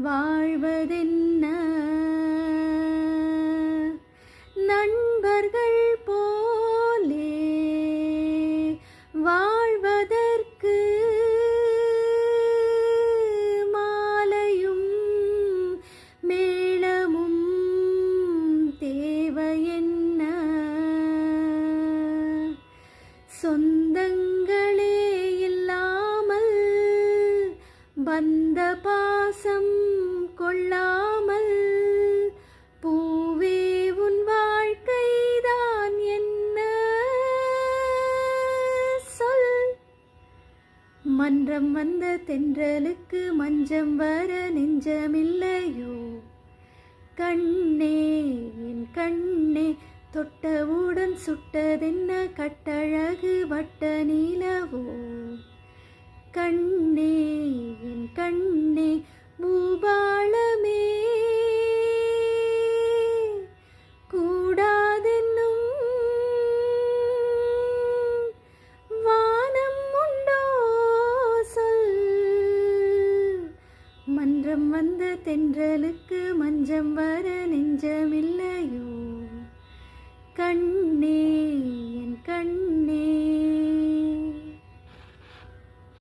வாழ்வதென்ன நண்பர்கள் போலே வாழ்வதற்கு மாலையும் மேளமும் தேவையென்ன சொந்தங்களே இல்லாமல் பந்த பாசம் கொள்ளாமல் பூவே உன் வாழ்க்கைதான் என்ன சொல் மன்றம் வந்த தென்றலுக்கு மஞ்சம் வர நெஞ்சமில்லையோ கண்ணே என் கண்ணே தொட்டவுடன் சுட்டதென்ன கட்டழகு வட்ட நிலவோ கண்ணே என் கண்ணே பூபாளமே கூடாதென்னும் வானம் உண்டோ சொல் மன்றம் வந்த தென்றலுக்கு மஞ்சம் வர நெஞ்சமில்லையோ கண்ணே என் கண்ணே